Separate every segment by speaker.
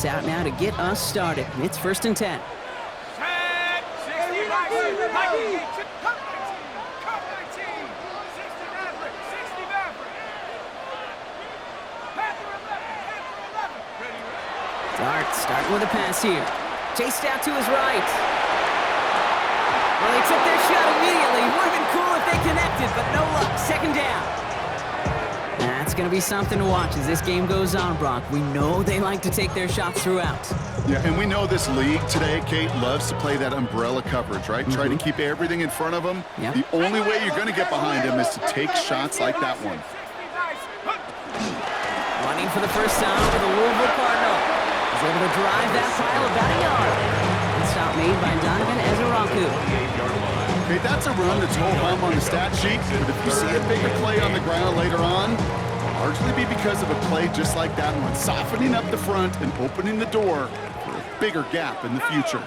Speaker 1: pass out now to get us started. It's 1st and 10. Dart starting with a pass here. Chased out to his right. Well, they took their shot immediately. Would have been cool if they connected, but no luck. 2nd down. That's going to be something to watch as this game goes on, Brock. We know they like to take their shots throughout.
Speaker 2: Yeah, and we know this league today, Kate, loves to play that umbrella coverage, right? Try to keep everything in front of them.
Speaker 1: Yep.
Speaker 2: The only way you're going to get behind them is to take shots like that one.
Speaker 1: Running for the first time for the Louisville Cardinal. He's able to drive that pile about a yard. Good stop made by Donovan Ezeraku.
Speaker 2: Okay, that's a run that's ho-hum on the stat sheet, but if you see a bigger play on the ground later on, it'll largely be because of a play just like that one, softening up the front and opening the door for a bigger gap in the future.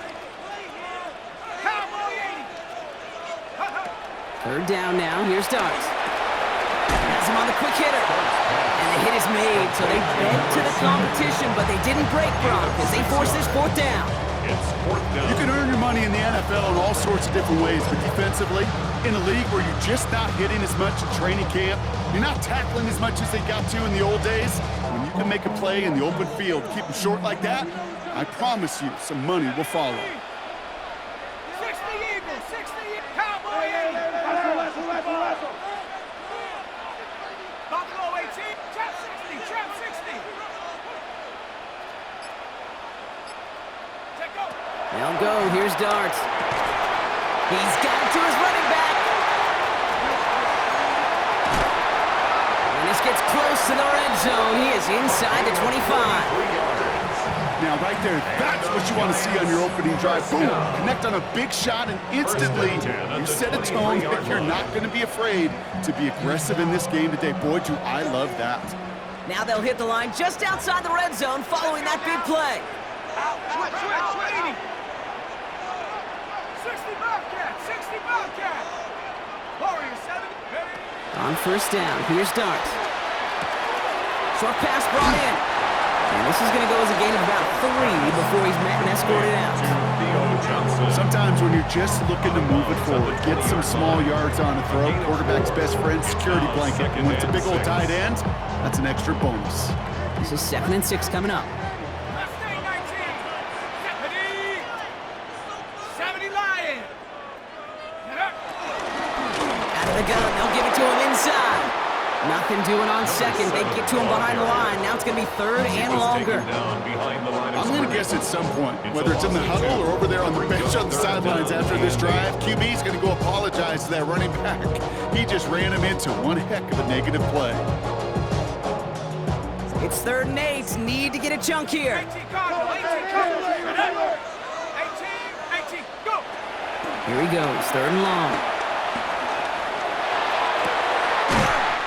Speaker 1: 3rd down now. Here's Dart. Has him on the quick hitter. And the hit is made, so they bent to the competition, but they didn't break, Brock, as they force this 4th down.
Speaker 2: You can earn your money in the NFL in all sorts of different ways, but defensively, in a league where you're just not hitting as much in training camp, you're not tackling as much as they got to in the old days, when you can make a play in the open field, keep them short like that, I promise you some money will follow.
Speaker 3: 60 Eagles, 60 Cowboy Eagles. Buffalo 18, trap 60, trap 60.
Speaker 1: They'll go. Here's Dart. He's got it to his running back. And this gets close to the red zone. He is inside the 25.
Speaker 2: Now, right there, that's what you want to see on your opening drive. Boom! Connect on a big shot, and instantly you set a tone that you're not going to be afraid to be aggressive in this game today. Boy, do I love that.
Speaker 1: Now they'll hit the line just outside the red zone following that big play.
Speaker 3: 60 Bobcat, 60 Bobcat. Warriors 7.
Speaker 1: On 1st down, here's Dart. Short pass brought in. And this is going to go as a gain of about 3 before he's met and escorted out.
Speaker 2: Sometimes when you're just looking to move it forward, get some small yards on a throw, quarterback's best friend, security blanket. And when it's a big old tight end, that's an extra bonus.
Speaker 1: This is 2nd and 6 coming up.
Speaker 3: 70 Lions.
Speaker 1: Out of the gun, they'll give it to him inside. Nothing doing on 2nd. They get to him behind the line. Now it's going to be 3rd and longer.
Speaker 2: I'm going to guess at some point, whether it's in the huddle or over there on the bench on the sidelines after this drive, QB's going to go apologize to that running back. He just ran him into one heck of a negative play.
Speaker 1: It's 3rd and 8. Need to get a chunk here.
Speaker 3: 18 Cardinal, 18 Cardinal. 18, go.
Speaker 1: Here he goes, 3rd and long.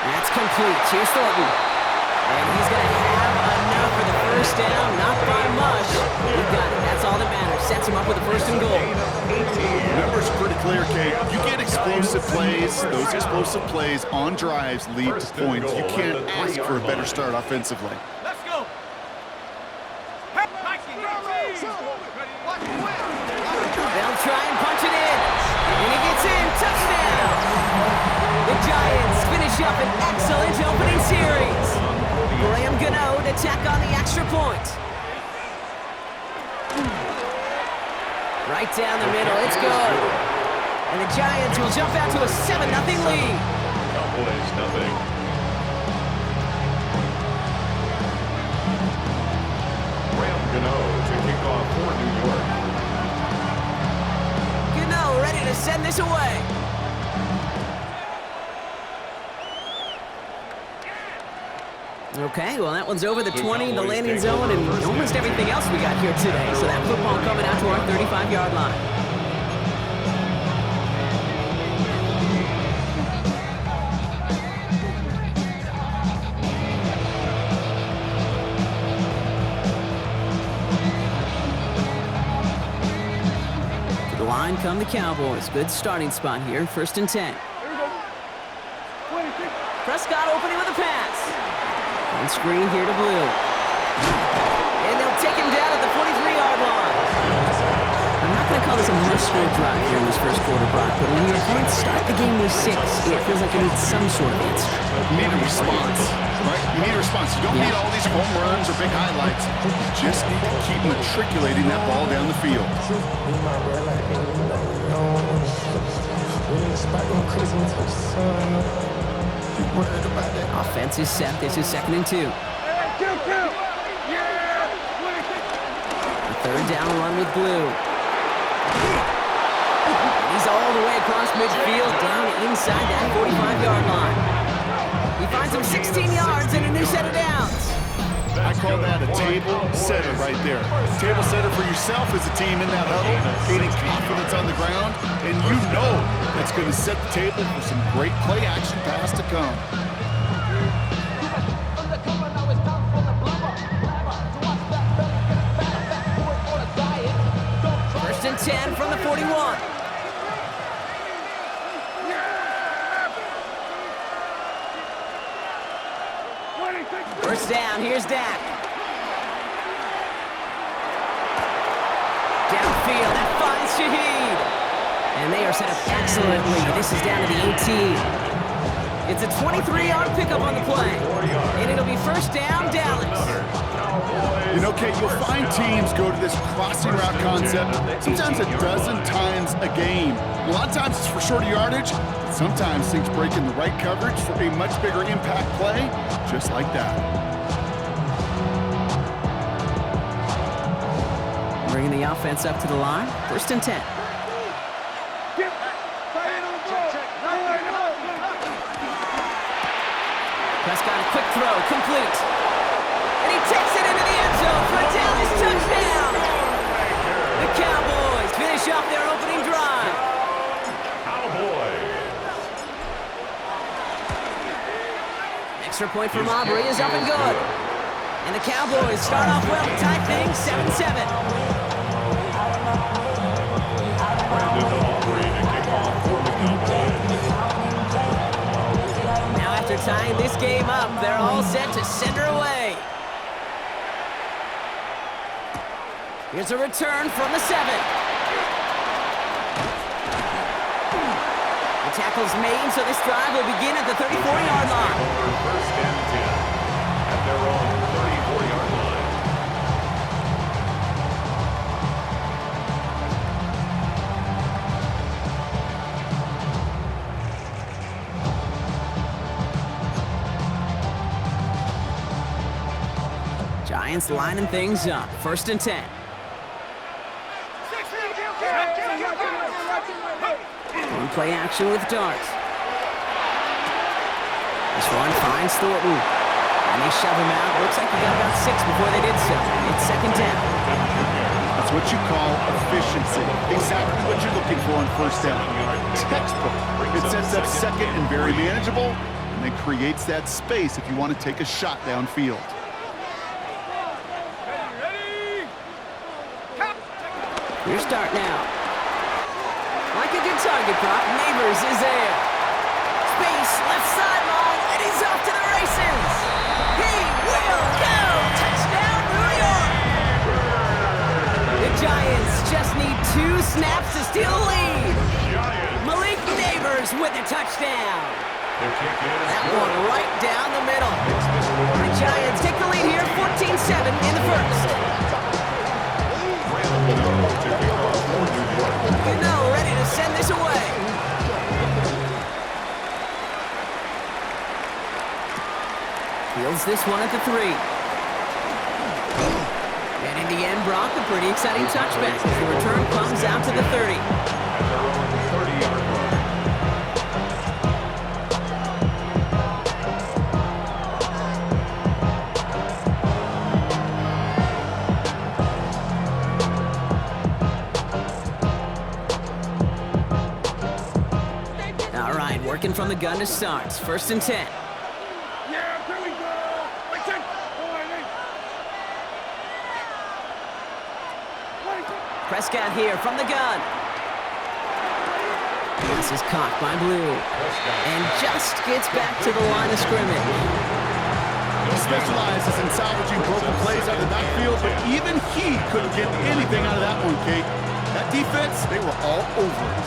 Speaker 1: That's complete. Here's Thornton. And he's going to have enough for the 1st down. Not by much. He got it. That's all that matters. Sets him up with a 1st and goal.
Speaker 2: The number's pretty clear, Kate. You get explosive plays. Those explosive plays on drives lead to points. You can't ask for a better start offensively.
Speaker 3: Let's go.
Speaker 1: They'll try and punch it in. And he gets in. Touchdown. The Giants finish up an excellent opening series. Graham Gano to tack on the extra point. Right down the middle. It's good. And the Giants will jump out to a 7-0 lead.
Speaker 4: Cowboys nothing. Graham Gano to kick off for New York.
Speaker 1: Gano ready to send this away. Okay, well that one's over the 20, the landing zone, and almost everything else we got here today. So that football coming out to our 35-yard line. To the line come the Cowboys. Good starting spot here, 1st and 10. Prescott opening with a pass. On screen here to Blue. And they'll take him down at the 43-yard line. I'm not going to call this a must-score drive here in this first quarter, Brock, but when your opponents start the game with 6, it feels like you need some sort of answer.
Speaker 2: You need a response, right? You need a response. You don't need all these home runs or big highlights. You just need to keep matriculating that ball down the field.
Speaker 1: Offense is set. This is 2nd and 2. A third down run with Blue. He's all the way across midfield, down inside that 45-yard line. He finds him 16 yards and a new set of downs.
Speaker 2: I call that a table setter right there. Table setter for yourself as a team in that huddle, gaining confidence on the ground, and you know that's going to set the table for some great play-action pass to come.
Speaker 1: First and 10 from the 41. First down, here's Dak. Downfield, that finds Shaheed. And they are set up excellently. This is down to the 18. It's a 23-yard pickup on the play. And it'll be first down, Dallas.
Speaker 2: You know, Kate, you'll find teams go to this crossing route concept sometimes a dozen times a game. A lot of times it's for shorter yardage, but sometimes things break in the right coverage for a much bigger impact play, just like that.
Speaker 1: Bringing the offense up to the line. First and 10. Prescott, a quick throw, complete. And he takes it into the end zone for a Dallas touchdown. The Cowboys finish off their opening drive. Extra point from Aubrey is up and good. And the Cowboys start off well to tie things 7-7. Now after tying this game up, they're all set to send her away. Here's a return from the 7. The tackle's made, so this drive will begin at the 34-yard line.
Speaker 4: First and 10 at their own 34-yard line.
Speaker 1: Giants lining things up. First and 10. Play action with Dart. This one finds Thornton. And they shove him out. Looks like he got about 6 before they did so. It's second down.
Speaker 2: That's what you call efficiency. Exactly what you're looking for on first down. Textbook. It sets up second and very manageable, and then creates that space if you want to take a shot downfield.
Speaker 1: Your start now. Like a good target prop, Neighbors is there. Space, left sideline, and he's off to the races. He will go! Touchdown, New York! The Giants just need 2 snaps to steal a lead. Malik Neighbors with a touchdown. That one right down the middle. The Giants take the lead here, 14-7 in the first. Gano ready to send this away. Fields this one at the 3. And in the end, Brock, a pretty exciting touchback as the return comes out to the 30. Working from the gun to start. First and 10.
Speaker 3: Yeah, here we go.
Speaker 1: Prescott here from the gun. This is caught by Blue. And just gets back to the line of scrimmage.
Speaker 2: specializes in salvaging broken plays out of the backfield, but even he couldn't get anything out of that one, Kate. That defense, they were all over it.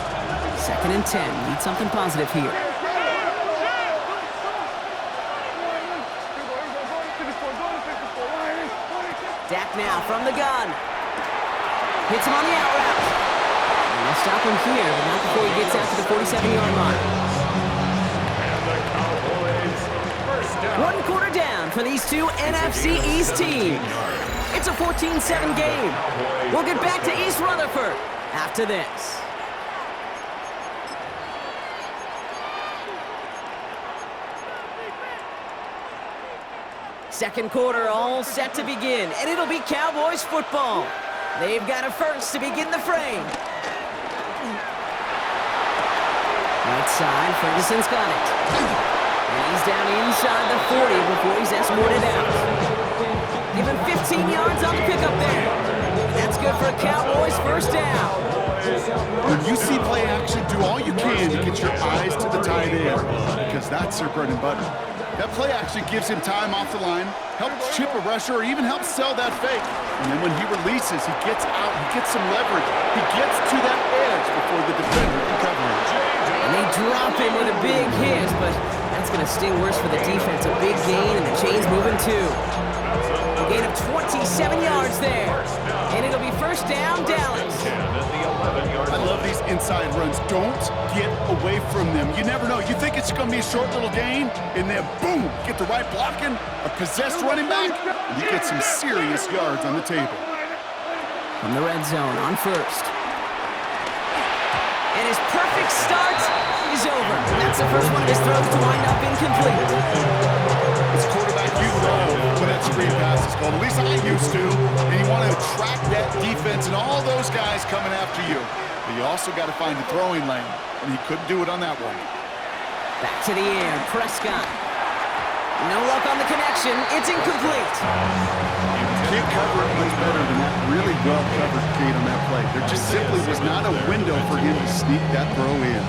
Speaker 1: 2nd and 10. Need something positive here. Dak now from the gun. Hits him on the out route. And they'll stop him here, but not before he gets out to the 47-yard line.
Speaker 4: And the Cowboys first down.
Speaker 1: 1 quarter down for these two NFC East teams. It's a 14-7 game. We'll get back to East Rutherford after this. Second quarter all set to begin, and it'll be Cowboys football. They've got a first to begin the frame. Right side, Ferguson's got it. And he's down inside the 40 before he's escorted out. Give him 15 yards on the pickup there. And that's good for a Cowboys first down.
Speaker 2: When you see play action, do all you can to get your eyes to the tight end, because that's their bread and butter. That play action gives him time off the line, helps chip a rusher, or even helps sell that fake. And then when he releases, he gets out, he gets some leverage. He gets to that edge before the defender can cover him.
Speaker 1: And they drop him with a big hit, but that's going to sting worse for the defense. A big gain, and the chain's moving too. A gain of 27 yards there. And it'll be first down, Dallas.
Speaker 2: I love these inside runs. Don't get away from them. You never know. You think it's going to be a short little gain, and then boom, get the right blocking, a possessed running back, and you get some serious yards on the table.
Speaker 1: From the red zone on first. And his perfect start is over. That's the first one of his throws to wind up incomplete.
Speaker 2: As quarterback, you know when that screen pass is called. At least I used to. And you want to attract that defense and all those guys coming after you. But you also got to find the throwing lane, and he couldn't do it on that one.
Speaker 1: Back to the air, Prescott. No luck on the connection. It's incomplete.
Speaker 2: Can't cover it much better than that really well-covered Kate on that play. There just simply was not a window for him to sneak that throw in.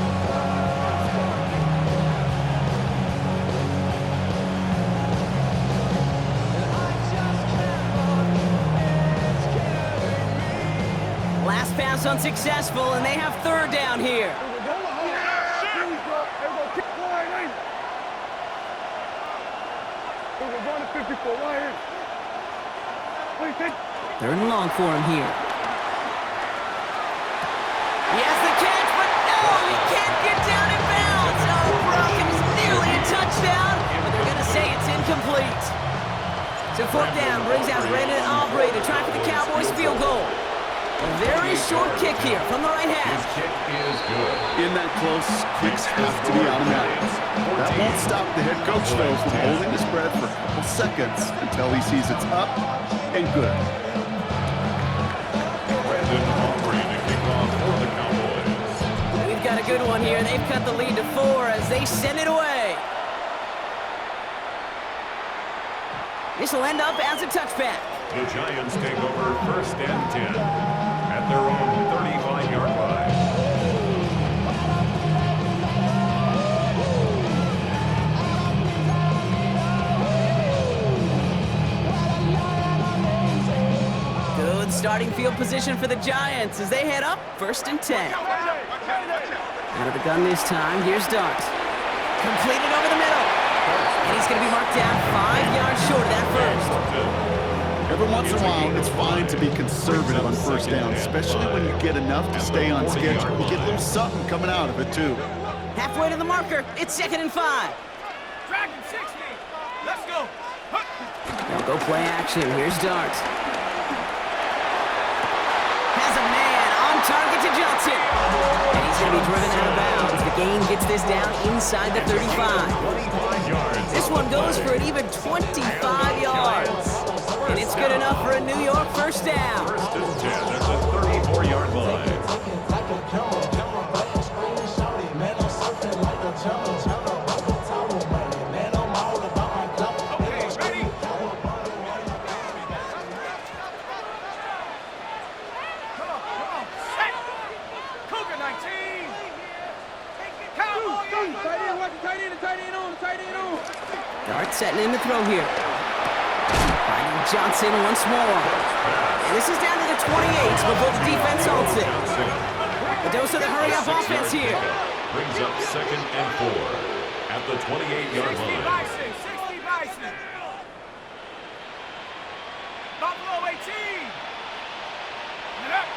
Speaker 1: Last pass unsuccessful, and they have third down here. Third and long for him here. He has the catch, but no, he can't get down in bounds. Oh, Brock, it was nearly a touchdown, but they're going to say it's incomplete. So fourth down brings out Brandon Aubrey to try for the Cowboys field goal. A very short kick here from the right half.
Speaker 4: His kick is good.
Speaker 2: In that close, kicks have to be automatic. That won't stop the head coach, though, from holding the spread for a couple seconds until he sees it's up and good.
Speaker 4: Brandon Aubrey to kick off for the Cowboys.
Speaker 1: We've got a good one here. They've cut the lead to 4 as they send it away. This will end up as a touchback.
Speaker 4: The Giants take over first and 10 at their own 35-yard line.
Speaker 1: Good starting field position for the Giants as they head up first and 10. Out of the gun this time, here's Dart. Completed over the middle. And he's going to be marked down 5 yards short of that first.
Speaker 2: Every once in a while, it's fine to be conservative on first down, especially when you get enough to stay on schedule. You get a little something coming out of it, too.
Speaker 1: Halfway to the marker, it's 2nd and 5.
Speaker 3: Dragon 60. Let's go.
Speaker 1: They'll go play action. Here's Dart. Has a man on target to Johnson. And he's going to be driven out of bounds. The gain gets this down inside the 35.
Speaker 4: 25 yards.
Speaker 1: This one goes for an even 25 yards. And it's good enough for a New York first down.
Speaker 4: First and 10 at the 34-yard line.
Speaker 3: Okay, ready? Come on, set. Cougar 19. Cowboy.
Speaker 1: Dart setting in the throw here. Johnson once more. And this is down to the 28s before the defense holds it. A dose of the hurry-up offense here.
Speaker 4: Brings up 2nd and 4 at the 28-yard
Speaker 3: 60
Speaker 4: line.
Speaker 3: Bison, 60 Bison. Buffalo 18. And up.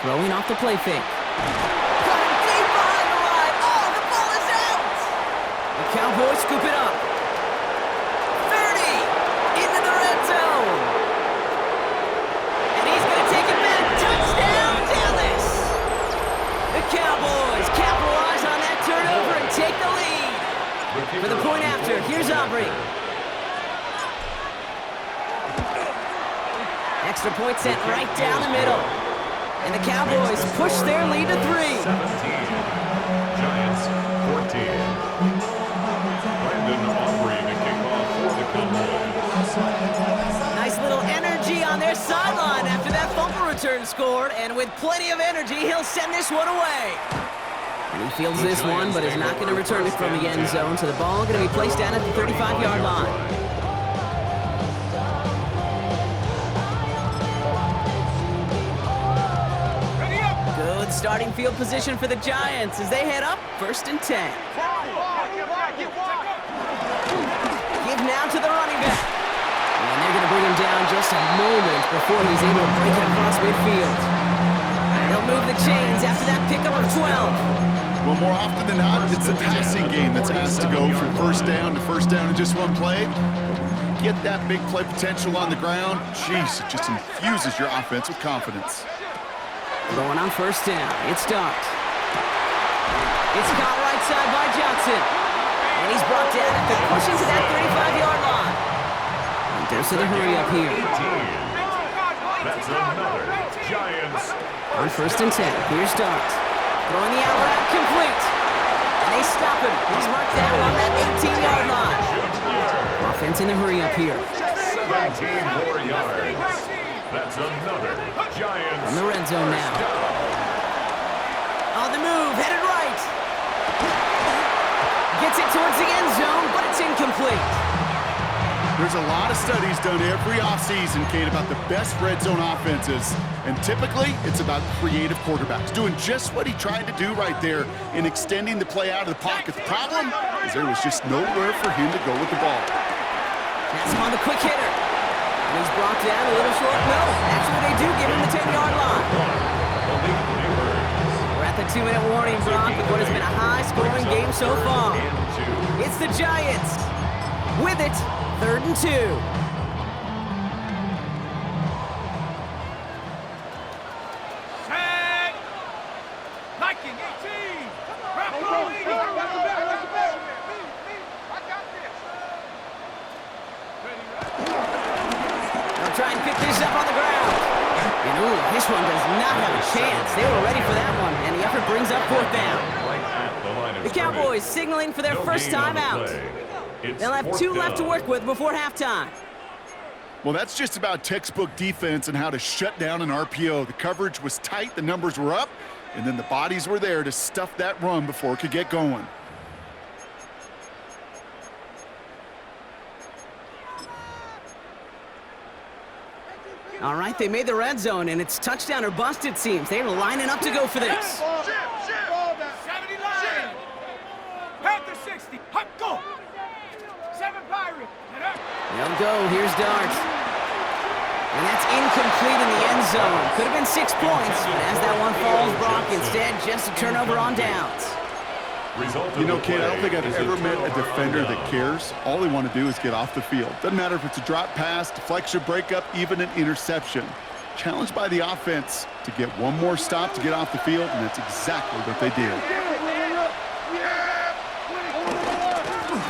Speaker 1: Throwing off the play fake. Cutting deep behind the line. Oh, the ball is out! The Cowboys scoop it up. 30 into the red zone. And he's going to take it back. Touchdown, Dallas! The Cowboys capitalize on that turnover and take the lead. For the point after, here's Aubrey. Extra point sent right down the middle. And the Cowboys push their lead to 3.
Speaker 4: 17. Giants 14. Brandon Aubrey to kick off for the Cowboys.
Speaker 1: Nice little energy on their sideline after that fumble return scored. And with plenty of energy, he'll send this one away. And he fields this one, but is not going to return it from the end zone. So the ball going to be placed down at the 35-yard line. Good starting field position for the Giants as they head up 1st and 10. Give now to the running back. And they're going to bring him down just a moment before he's able to break it across midfield. They'll move the chains after that pickup of 12.
Speaker 2: Well, more often than not, it's a passing game that's asked to go from first down in just one play. Get that big play potential on the ground. Jeez, it just infuses your offense with confidence.
Speaker 1: Going on 1st down. It's Dart. It's caught right side by Johnson. And he's brought down after pushing to that 35-yard line. And there's the hurry up here.
Speaker 4: 18. That's another Giants.
Speaker 1: On 1st and 10. Here's Dart. Throwing the out route complete. And they stop him. He's marked down on that 18-yard line. Offense in the hurry up here.
Speaker 4: 17 more yards. That's another Giants.
Speaker 1: On the red zone now. On the move, headed right. Gets it towards the end zone, but it's incomplete.
Speaker 2: There's a lot of studies done every offseason, Kate, about the best red zone offenses. And typically, it's about creative quarterbacks doing just what he tried to do right there in extending the play out of the pocket. The problem is there was just nowhere for him to go with the ball.
Speaker 1: That's on the quick hitter. And he's brought down a little short. No, actually they do give him the 10-yard line. We're at the 2-minute warning block of what has been a high-scoring game so far. It's the Giants. With it, 3rd and 2.
Speaker 3: Set. Viking 18. Bravo 80.
Speaker 1: Try and pick this up on the ground. And ooh, this one does not have a chance. They were ready for that one, and the effort brings up 4th down. The Cowboys signaling for their first time out. They'll have 2 left to work with before halftime.
Speaker 2: Well, that's just about textbook defense and how to shut down an RPO. The coverage was tight, the numbers were up, and then the bodies were there to stuff that run before it could get going.
Speaker 1: All right, they made the red zone, and it's touchdown or bust, it seems. They're lining up to go for this.
Speaker 3: 79. Panther 60. Hop, go. 7 Pirate. And up.
Speaker 1: They'll go. Here's Dart. And that's incomplete in the end zone. Could have been 6 points, but as that one falls, Brock, instead just a turnover on downs.
Speaker 2: You know, Kate, I don't think I've ever met a defender that cares. All they want to do is get off the field. Doesn't matter if it's a drop pass, deflection, breakup, even an interception. Challenged by the offense to get one more stop to get off the field, and that's exactly what they did.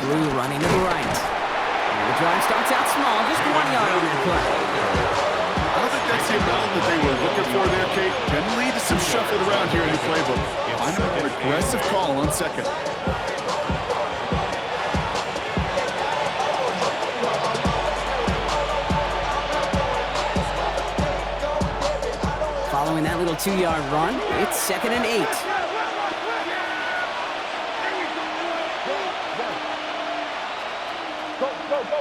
Speaker 1: Blue running to the right. And the drive starts out small, just 1 yard on that play.
Speaker 2: I don't think that's the amount that they were looking for there, Kate. Can lead to some shuffling around here in the playbook. Find a more aggressive call on 2nd.
Speaker 1: Following that little 2-yard run, it's 2nd and 8.
Speaker 3: Go,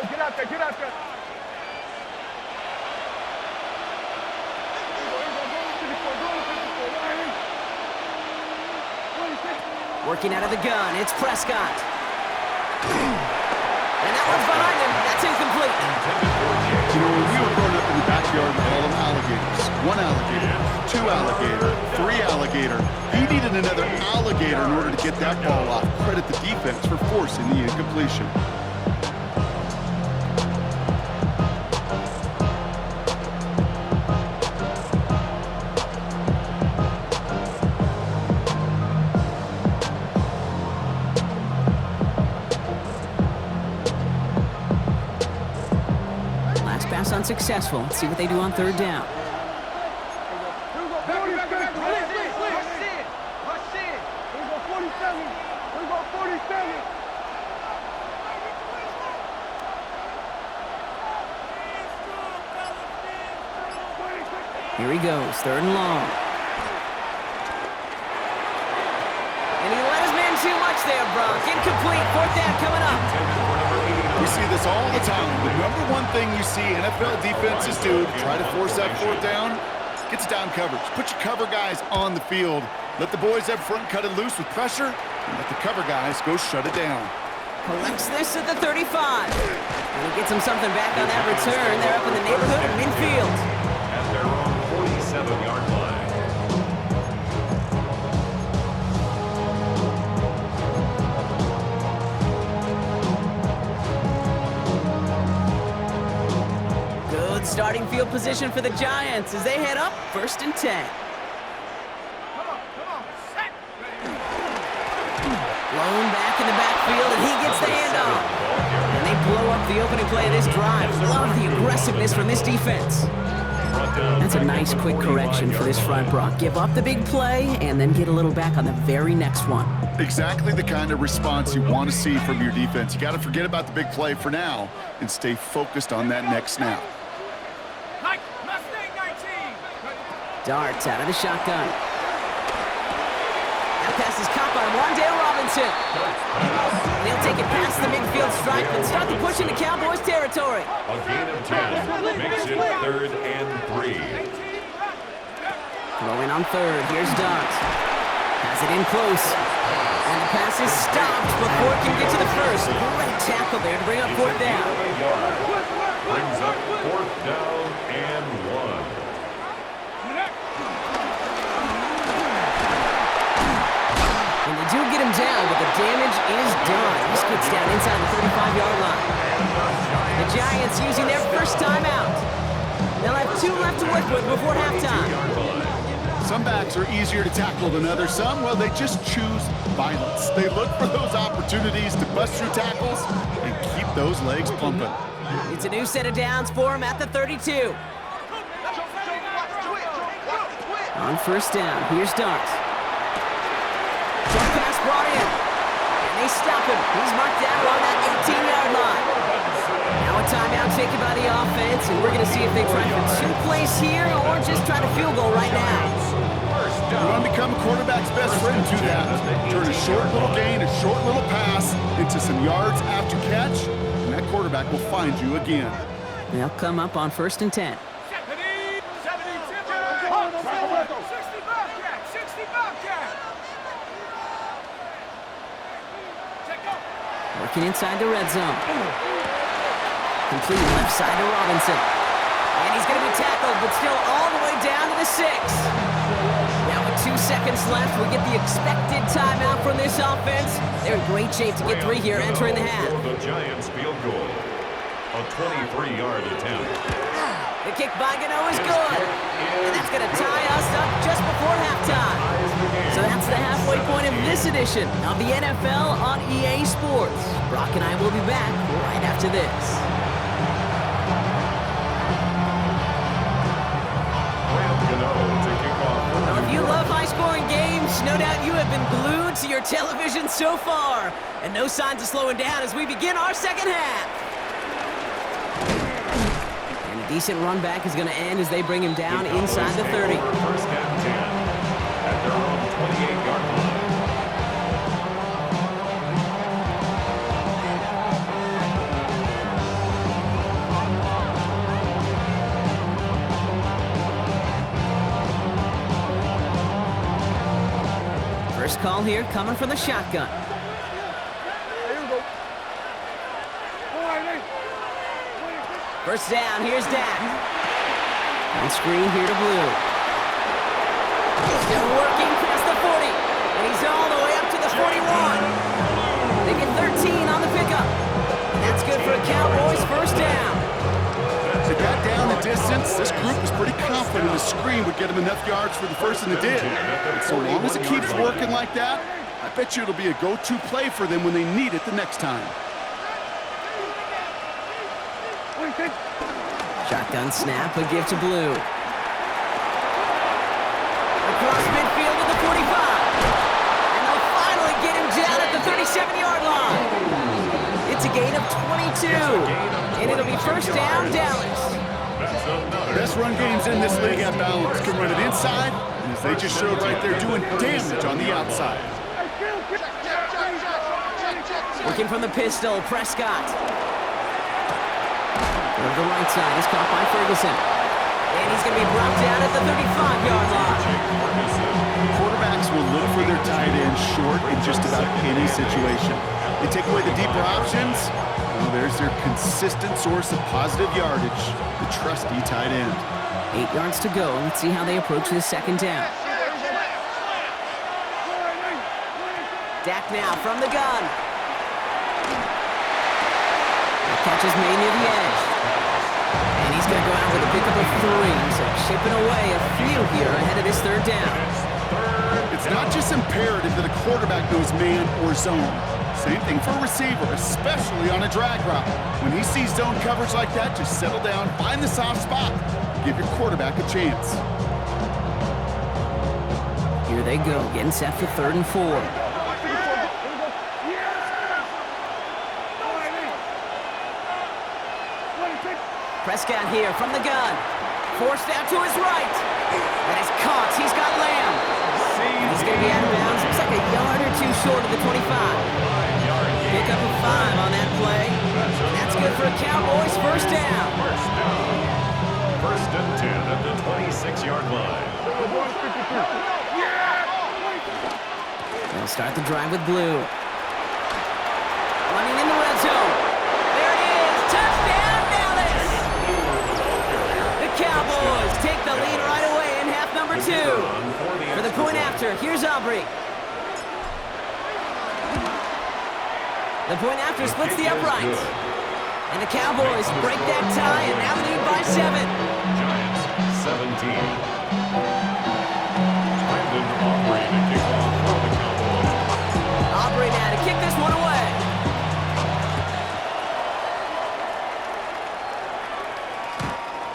Speaker 3: get out there, get out there.
Speaker 1: Working out of the gun, it's Prescott. And that one's behind him. That's incomplete.
Speaker 2: You know, when we were growing up in the backyard, we called them alligators. 1 alligator, 2 alligator, 3 alligator. He needed another alligator in order to get that ball off. Credit the defense for forcing the incompletion.
Speaker 1: Pass unsuccessful. Let's see what they do on 3rd down. Here he goes, 3rd and long. And he let his man too much there, Brock. Incomplete, 4th down coming up.
Speaker 2: We see this all the time. The number one thing you see NFL defenses do to try to force that 4th down, gets down coverage. Put your cover guys on the field. Let the boys up front cut it loose with pressure, and let the cover guys go shut it down.
Speaker 1: Collects this at the 35. And he gets him something back on that return. They're up in the neighborhood of midfield.
Speaker 4: At their own 47-yard line.
Speaker 1: Starting field position for the Giants as they head up 1st and 10. Blown back in the backfield, and he gets the handoff. And they blow up the opening play of this drive. Love the aggressiveness from this defense. That's a nice quick correction for this front, Brock. Give up the big play and then get a little back on the very next one.
Speaker 2: Exactly the kind of response you want to see from your defense. You got to forget about the big play for now and stay focused on that next snap.
Speaker 1: Darts out of the shotgun. That pass is caught by Wan'Dale Robinson. They'll take it past the midfield stripe and start the push into Cowboys territory.
Speaker 4: A gain of 10 makes it 3rd and 3.
Speaker 1: Throwing on 3rd. Here's Dart. Has it in close. And the pass is stopped before it can get to the first. Great tackle there to bring up 4th down.
Speaker 4: Brings up 4th down and 1.
Speaker 1: And they do get him down, but the damage is done. This gets down inside the 35-yard line. The Giants using their first timeout. They'll have 2 left to work with before halftime.
Speaker 2: Some backs are easier to tackle than others. Some, well, they just choose violence. They look for those opportunities to bust through tackles and keep those legs pumping.
Speaker 1: It's a new set of downs for him at the 32. On 1st down, here's Dart. Jump pass brought in. And they stop him. He's marked down on that 18-yard line. Now a timeout taken by the offense, and we're going to see if they try for 2 plays here or just try to field goal right now.
Speaker 2: You want to become a quarterback's best friend, do that. Turn a short little gain, a short little pass into some yards after catch, and that quarterback will find you again.
Speaker 1: They'll come up on 1st and 10. Working inside the red zone. Complete left side to Robinson. And he's going to be tackled, but still all the way down to the 6. Now with 2 seconds left, we get the expected timeout from this offense. They're in great shape to get 3 here entering the half.
Speaker 4: The Giants field goal. A 23-yard attempt.
Speaker 1: The kick by Gano is good. And that's going to tie us up just before halftime. So that's the halfway point of this edition of the NFL on EA Sports. Brock and I will be back right after this. Well, if you love high-scoring games, no doubt you have been glued to your television so far. And no signs of slowing down as we begin our second half. And a decent run back is going to end as they bring him down inside the 30.
Speaker 4: First and 10 at their own 28-yard line.
Speaker 1: First call here coming from the shotgun. First down, here's Dak. On screen here to Blue. Still working past the 40. And he's all the way up to the 41. They get 13 on the pickup. That's good for a Cowboys first down.
Speaker 2: They got down the distance. This group was pretty confident the screen would get them enough yards for the first, and it did. And so long as it keeps working like that, I bet you it'll be a go-to play for them when they need it the next time.
Speaker 1: Shotgun snap, a give to Blue. Across midfield to the 45. And they'll finally get him down at the 37-yard line. It's a gain of 22. And it'll be first down, Dallas.
Speaker 2: Best run games in this league at balance. Can run it inside, and as they just showed right there, doing damage on the outside.
Speaker 1: Working from the pistol, Prescott. Over the right side is caught by Ferguson. And he's going to be brought down at the 35-yard line.
Speaker 2: Quarterbacks will look for their tight end short in just about any situation. They take away the deeper options. Well, there's their consistent source of positive yardage, the trusty tight end.
Speaker 1: 8 yards to go. Let's see how they approach this second down. Dak now from the gun. The catch is made near the edge. And he's going to go out with a pickup of 3. So chipping away a few here ahead of this third down.
Speaker 2: It's not just imperative that a quarterback knows man or zone. Same thing for a receiver, especially on a drag route. When he sees zone coverage like that, just settle down, find the soft spot, give your quarterback a chance.
Speaker 1: Here they go, getting set for 3rd and 4. Prescott here from the gun. Forced out to his right. And it's caught. He's got Lamb. And he's going to be out of bounds. Looks like a yard or 2 short of the 25. Pick up a 5 on that play. And that's good for a Cowboys first down.
Speaker 4: First and 10 at the 26-yard line.
Speaker 1: They'll start the drive with Blue. Running in the red zone. There it is. Touchdown, Dallas. The Cowboys take the lead right away in half number 2. For the point after, here's Aubrey. The point after splits the upright. And the Cowboys break that tie and now lead by 7.
Speaker 4: Giants 17. Brandon Aubrey to kick off for the Cowboys.
Speaker 1: Aubrey now to kick this one away.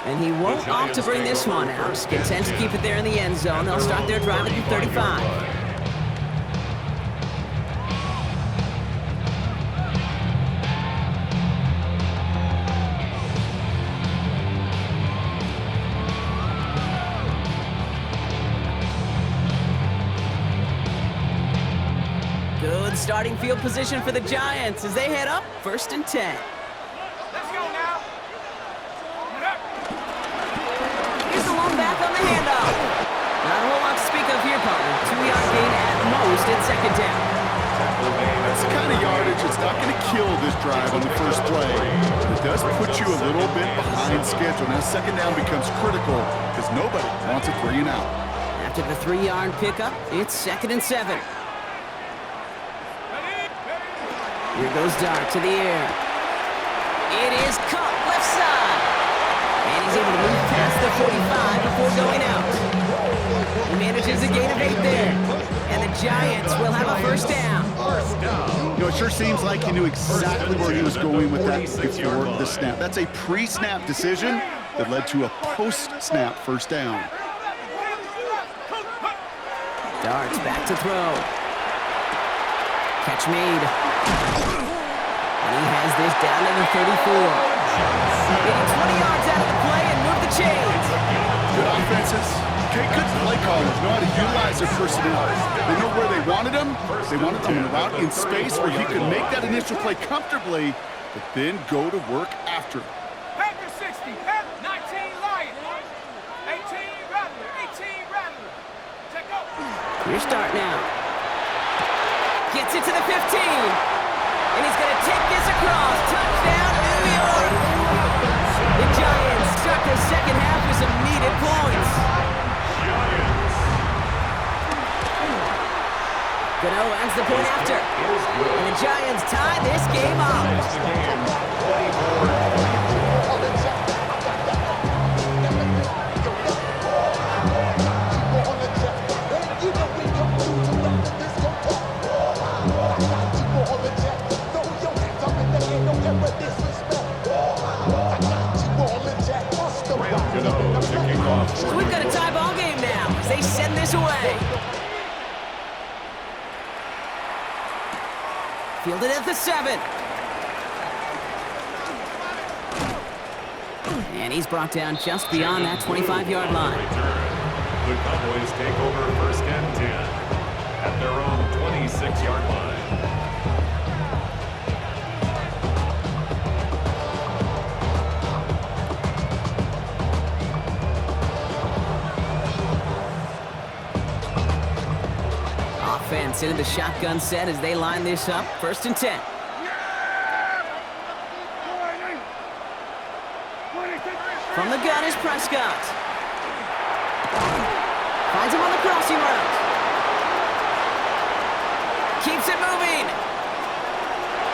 Speaker 1: And he won't opt to bring this one out. Content to keep it there in the end zone. They'll start their drive at the 35. Good starting field position for the Giants as they head up 1st and 10.
Speaker 3: Let's go now.
Speaker 1: Here's the one back on the handoff. Not a whole lot to speak of here, partner. 2-yard gain at most at second down.
Speaker 2: That's the kind of yardage that's not going to kill this drive on the first play. It does put you a little bit behind schedule. Now second down becomes critical because nobody wants a 3 and out.
Speaker 1: After the 3-yard pickup, it's 2nd and 7. Here goes Dart to the air. It is caught left side. And he's able to move past the 45 before going out. He manages a gain of 8 there. And the Giants will have a first down.
Speaker 2: You know, it sure seems like he knew exactly where he was going with that before the snap. That's a pre-snap decision that led to a post-snap first down.
Speaker 1: Dart's back to throw. Catch made. And he has this down to the 34. Getting 20 yards out of the play and move the chains.
Speaker 2: Good offenses. Okay, good play callers know how to utilize their personnel. They know where they wanted them. They wanted them on the route in space where he could make that initial play comfortably, but then go to work after.
Speaker 3: Packer 60, 19 Lion, 18 Rattler, 18 Rattler. Check out.
Speaker 1: Your start now. Gets it to the 15. And he's going to take this across. Touchdown, New York. The Giants start the second half with some needed points. Gano ends the point after. And the Giants tie this game up. So we've got a tie ball game now as they send this away. Fielded at the 7. And he's brought down just beyond that 25-yard line.
Speaker 4: The Cowboys take over first and 10 at their own 26-yard line.
Speaker 1: Offense into the shotgun set as they line this up. First and 10. From the gun is Prescott. Finds him on the crossing route. Keeps it moving.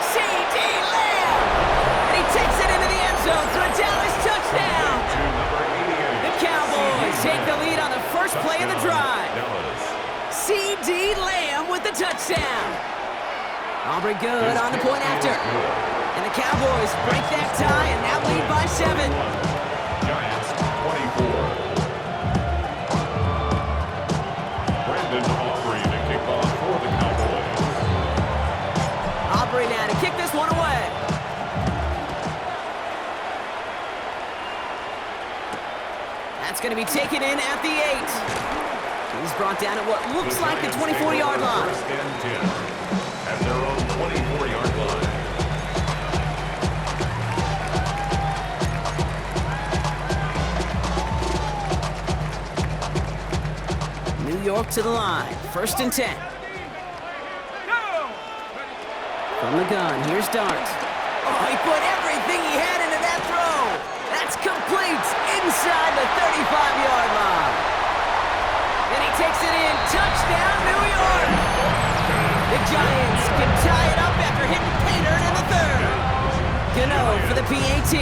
Speaker 1: C.D. Lamb! And he takes it into the end zone for a Dallas touchdown. The Cowboys take the lead on the first play of the drive. C.D. Lamb with the touchdown. Aubrey good on the point after. And the Cowboys break that tie and now lead by 7.
Speaker 4: Giants 24. Brandon Aubrey to kick off for the Cowboys.
Speaker 1: Aubrey now to kick this one away. That's going to be taken in at the 8. He's brought down at what looks like the 24-yard line.
Speaker 4: First and 10 at their own 24-yard line.
Speaker 1: New York to the line. First and 10. From the gun, here's Dart. Oh, he put everything he had into that throw. That's complete inside the 35-yard line. And he takes it in. Touchdown, New York. The Giants can tie it up after hitting Pater in the 3rd. Gano for the PAT.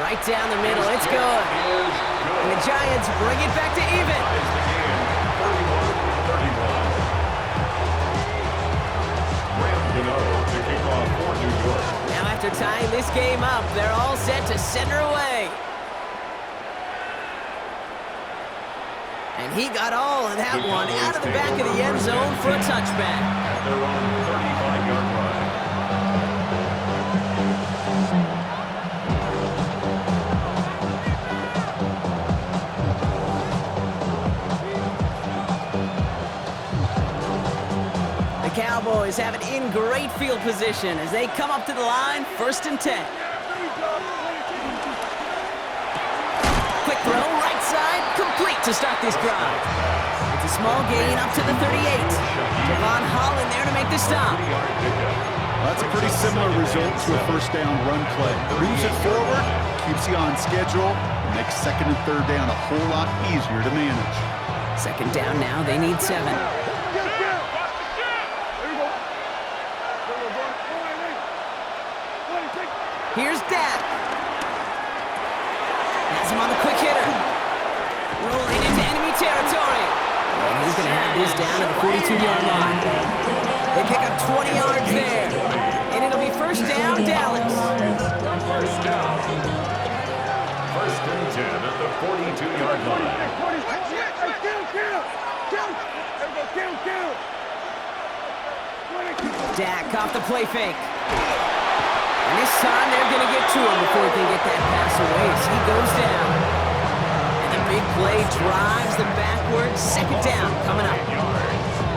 Speaker 1: Right down the middle. It's good. And the Giants bring it back to even. Now after tying this game up, they're all set to send her away. And he got all of that one out of the back of the end zone for a touchback.
Speaker 4: At their own 35-yard line.
Speaker 1: The Cowboys have it in great field position as they come up to the line, first and 10. Quick throw, right side, complete to start this drive. It's a small gain up to the 38. Javon Holland there to make the stop.
Speaker 2: That's a pretty similar result to a first down run play. Moves it forward, keeps you on schedule, makes second and third down a whole lot easier to manage.
Speaker 1: Second down now, they need 7. Here's Dak. Has him on the quick hitter. Rolling into enemy territory. And he's going to have this down at the 42-yard line. They pick up 20 yards there. And it'll be first down, Dallas.
Speaker 4: First down. First and 10 at the 42-yard line.
Speaker 1: Dak off the play fake. And this time they're going to get to him before he can get that pass away. So he goes down. And the big play drives them backwards. Second down coming up.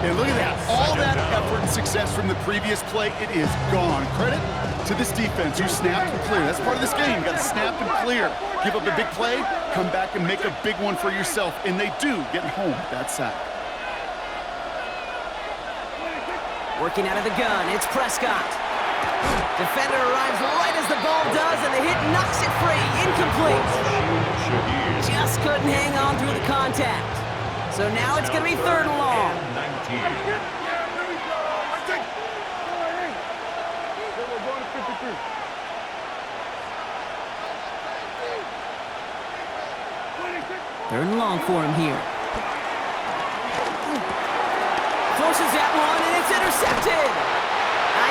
Speaker 2: And look at that. All that effort and success from the previous play, it is gone. Credit to this defense who snapped and clear. That's part of this game. You got to snap and clear. Give up a big play, come back and make a big one for yourself. And they do, getting home with that sack.
Speaker 1: Working out of the gun, it's Prescott. Defender arrives right as the ball does, and the hit knocks it free. Incomplete. Just couldn't hang on through the contact. So now it's going to be 3rd and long.
Speaker 4: 19.
Speaker 1: Third and long for him here. Forces that one, and it's intercepted.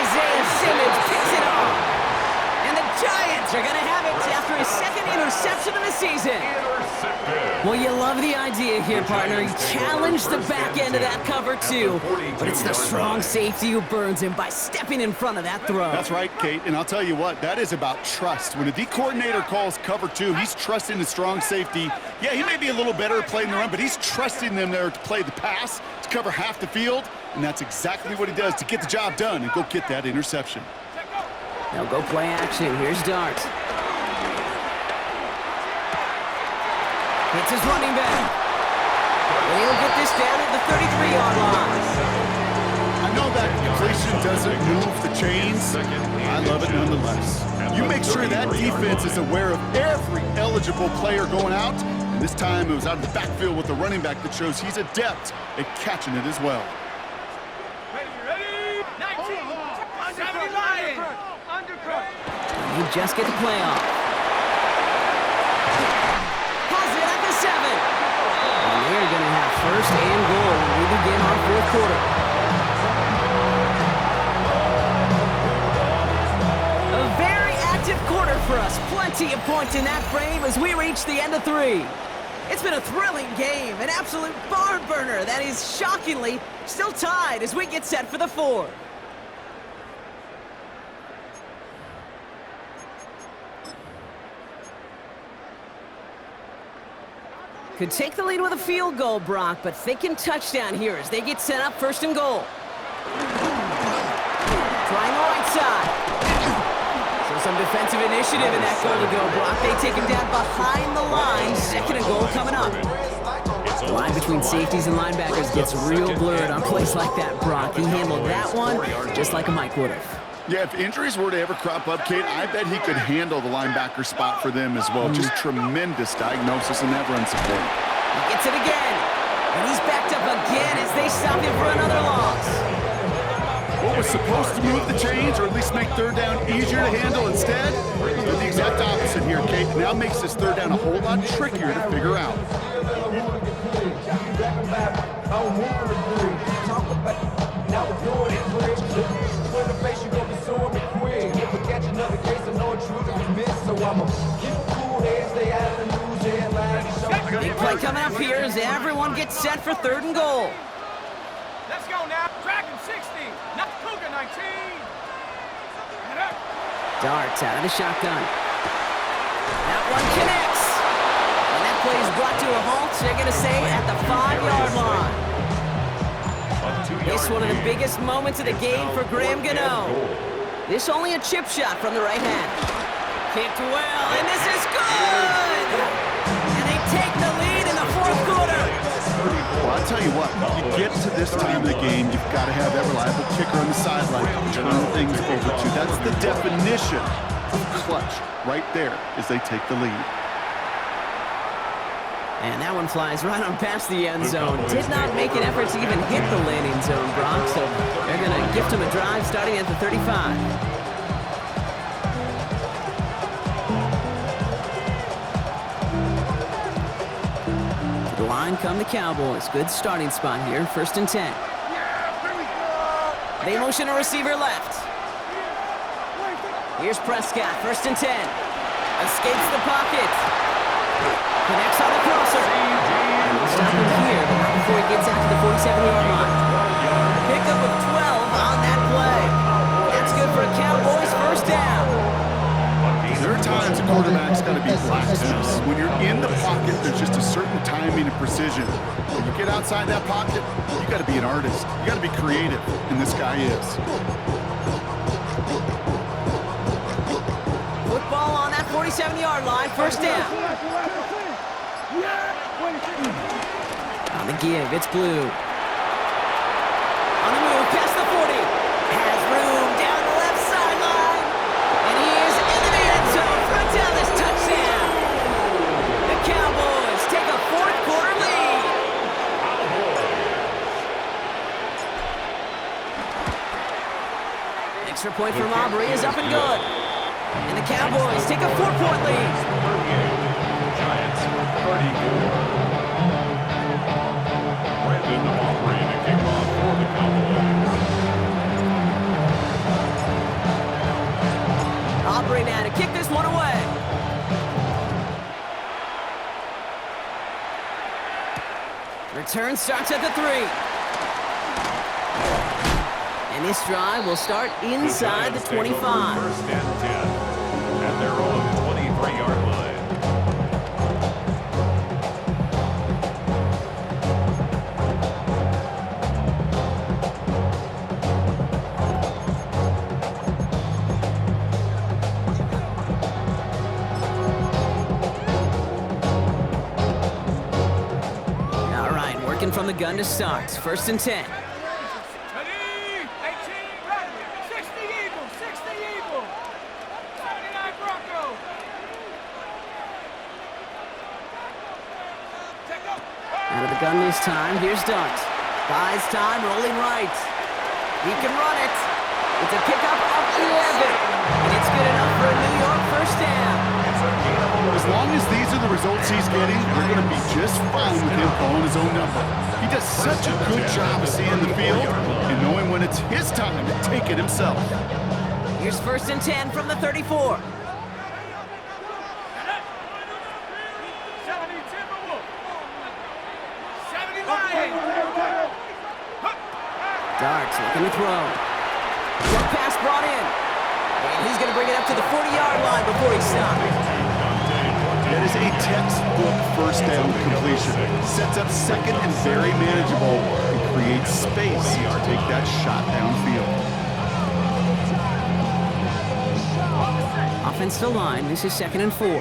Speaker 1: Isaiah Simmons picks it off. And the Giants are going to have it after his 2nd interception of the season. Well, you love the idea here, partner. You challenge the back end of that cover, too. But it's the strong safety who burns him by stepping in front of that throw.
Speaker 2: That's right, Kate. And I'll tell you what, that is about trust. When a D coordinator calls cover 2, he's trusting the strong safety. Yeah, he may be a little better at playing the run, but he's trusting them there to play the pass, to cover half the field. And that's exactly what he does to get the job done and go get that interception.
Speaker 1: Now go play action. Here's Dart. Hits his running back. And he'll get this down at the 33-yard line.
Speaker 2: I know that completion doesn't move the chains. I love it nonetheless. You make sure that defense is aware of every eligible player going out. And this time it was out of the backfield with the running back that shows he's adept at catching it as well.
Speaker 3: Ready? 19. 70 Lions. Undercut.
Speaker 1: You just get the play off. Has it at the 7. And they're going to have 1st and goal when we begin our 4th quarter. A very active quarter for us. Plenty of points in that frame as we reach the end of 3. It's been a thrilling game, an absolute barn burner that is shockingly still tied as we get set for the 4th. Could take the lead with a field goal, Brock, but thinking touchdown here as they get set up 1st and goal. Trying the right side. So some defensive initiative in that goal to go, Brock. They take him down behind the line. 2nd and goal coming up. The line between safeties and linebackers gets real blurred on plays like that, Brock. He handled that one just like a Mike would have.
Speaker 2: Yeah, if injuries were to ever crop up, Kate, I bet he could handle the linebacker spot for them as well. Just tremendous diagnosis in that run support.
Speaker 1: He gets it again. And he's backed up again as they stop him for another loss.
Speaker 2: What was supposed to move the chains, or at least make 3rd down easier to handle instead, did the exact opposite here, Kate. Now makes this 3rd down a whole lot trickier to figure out.
Speaker 1: Big play coming up here as everyone gets set for 3rd and goal.
Speaker 3: Let's go now. Dragon 60. Not Cougar 19. Head up.
Speaker 1: Darts out of the shotgun. That one connects. And that play is brought to a halt, they're going to say, at the 5-yard line. This one of the biggest moments of the game for Graham Gano. This only a chip shot from the right hash. Kicked well, and this is good! And they take the lead in the 4th quarter.
Speaker 2: Well, I'll tell you what, you get to this time of the game, you've got to have that reliable kicker on the sideline to turn things over to. That's the definition of clutch right there as they take the lead.
Speaker 1: And that one flies right on past the end zone. Did not make an effort to even hit the landing zone, Brock, so they're going to gift him a drive starting at the 35. To the line come the Cowboys. Good starting spot here, 1st and 10. They motion a receiver left. Here's Prescott, 1st and 10. Escapes the pocket. Connects on the crosser. And we'll stop him here, but not before he gets out to the 47-yard line. Pickup of 12 on that play. That's good for a Cowboys 1st down.
Speaker 2: There are times a quarterback's got to be blacksmith. When you're in the pocket, there's just a certain timing and precision. When you get outside that pocket, you got to be an artist. You got to be creative, and this guy is.
Speaker 1: Football on that 47-yard line, 1st down. On the give, it's Blue. On the move, past the 40. extra point from Aubrey is up and good. And the Cowboys take a 4-point lead.
Speaker 4: 38, Giants 34. Brandon Aubrey to kick off for the Cowboys.
Speaker 1: Aubrey now to kick this one away. Return starts at the 3. And this drive will start inside the 25.
Speaker 4: First and 10 at their own 23-yard line.
Speaker 1: From the gun to start. First and 10.
Speaker 3: Ready? 18, ready. 60 Eagles, 60 Eagles. 79 Broncos. Check up.
Speaker 1: Out of the gun this time. Here's Dart. Buys time, rolling right. He can run it. It's a pickup of 11. And it's good enough for a New York first down.
Speaker 2: As long as these are the results he's getting, they're going to be just fine with him calling his own number. He does such a good job of seeing the field and knowing when it's his time to take it himself.
Speaker 1: Here's first and 10 from the 34.
Speaker 3: 70 Timberwolves. 70 Lions.
Speaker 1: Darts looking to throw. Short pass brought in. And he's going to bring it up to the 40-yard line before he stops.
Speaker 2: That is a textbook first down completion. Sets up second and very manageable and creates space to take that shot downfield.
Speaker 1: Offensive line, this is second and 4.